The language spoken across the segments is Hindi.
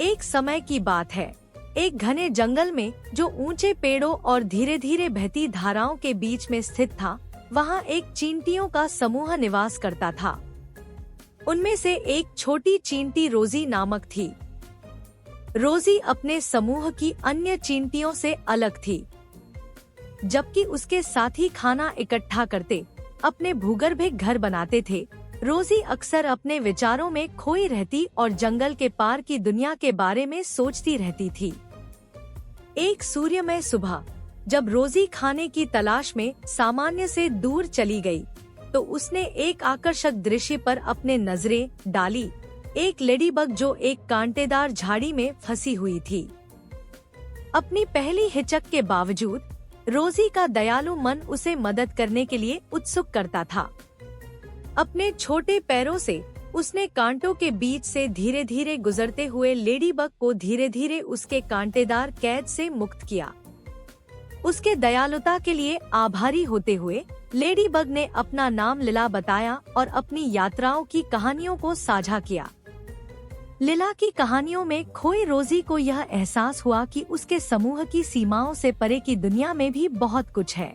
एक समय की बात है। एक घने जंगल में, जो ऊंचे पेड़ों और धीरे धीरे बहती धाराओं के बीच में स्थित था, वहाँ एक चींटियों का समूह निवास करता था। उनमें से एक छोटी चींटी रोजी नामक थी। रोजी अपने समूह की अन्य चींटियों से अलग थी। जबकि उसके साथी खाना इकट्ठा करते, अपने भूगर्भिक घर बनाते थे, रोजी अक्सर अपने विचारों में खोई रहती और जंगल के पार की दुनिया के बारे में सोचती रहती थी। एक सूर्यमय सुबह, जब रोजी खाने की तलाश में सामान्य से दूर चली गई, तो उसने एक आकर्षक दृश्य पर अपने नजरें डाली। एक लेडीबग जो एक कांटेदार झाड़ी में फंसी हुई थी। अपनी पहली हिचक के बावजूद रोजी का दयालु मन उसे मदद करने के लिए उत्सुक करता था। अपने छोटे पैरों से उसने कांटों के बीच से धीरे धीरे गुजरते हुए लेडीबग को धीरे धीरे उसके कांटेदार कैद से मुक्त किया। उसके दयालुता के लिए आभारी होते हुए लेडीबग ने अपना नाम लिला बताया और अपनी यात्राओं की कहानियों को साझा किया। लिला की कहानियों में खोई रोजी को यह एहसास हुआ कि उसके समूह की सीमाओं से परे की दुनिया में भी बहुत कुछ है।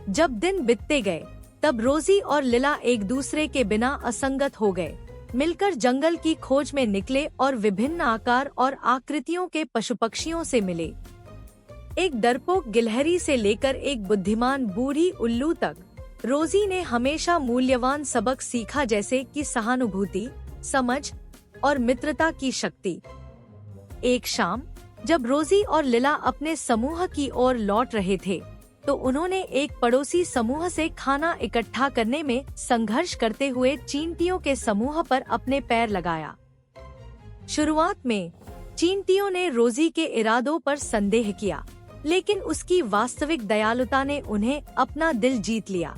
जब दिन बीतते गए, तब रोजी और लिला एक दूसरे के बिना असंगत हो गए। मिलकर जंगल की खोज में निकले और विभिन्न आकार और आकृतियों के पशु पक्षियों से मिले। एक डरपोक गिलहरी से लेकर एक बुद्धिमान बूढ़ी उल्लू तक, रोजी ने हमेशा मूल्यवान सबक सीखा, जैसे कि सहानुभूति, समझ और मित्रता की शक्ति। एक शाम, जब रोजी और लिला अपने समूह की ओर लौट रहे थे, तो उन्होंने एक पड़ोसी समूह से खाना इकट्ठा करने में संघर्ष करते हुए चींटियों के समूह पर अपने पैर लगाया। शुरुआत में चींटियों ने रोजी के इरादों पर संदेह किया, लेकिन उसकी वास्तविक दयालुता ने उन्हें अपना दिल जीत लिया।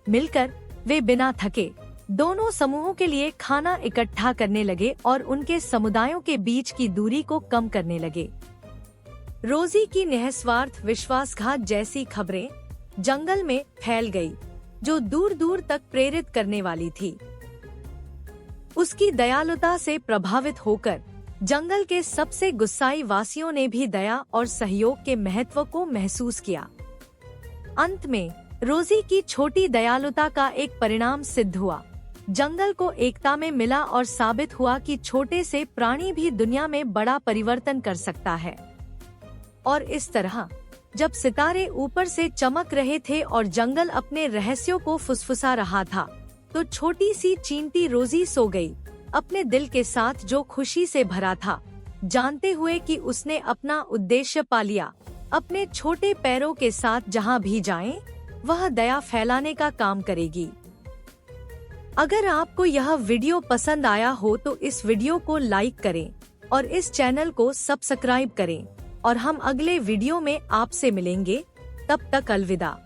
मिलकर वे बिना थके दोनों समूहों के लिए खाना इकट्ठा करने लगे और उनके समुदायों के बीच की दूरी को कम करने लगे। रोजी की निस्वार्थ विश्वासघात जैसी खबरें जंगल में फैल गई, जो दूर दूर तक प्रेरित करने वाली थी। उसकी दयालुता से प्रभावित होकर जंगल के सबसे गुस्साई वासियों ने भी दया और सहयोग के महत्व को महसूस किया। अंत में रोजी की छोटी दयालुता का एक परिणाम सिद्ध हुआ। जंगल को एकता में मिला और साबित हुआ कि छोटे से प्राणी भी दुनिया में बड़ा परिवर्तन कर सकता है। और इस तरह, जब सितारे ऊपर से चमक रहे थे और जंगल अपने रहस्यों को फुसफुसा रहा था, तो छोटी सी चींटी रोजी सो गई, अपने दिल के साथ जो खुशी से भरा था, जानते हुए कि उसने अपना उद्देश्य पा लिया। अपने छोटे पैरों के साथ जहां भी जाए, वह दया फैलाने का काम करेगी। अगर आपको यह वीडियो पसंद आया हो तो इस वीडियो को लाइक करें और इस चैनल को सब्सक्राइब करें, और हम अगले वीडियो में आपसे मिलेंगे। तब तक अलविदा।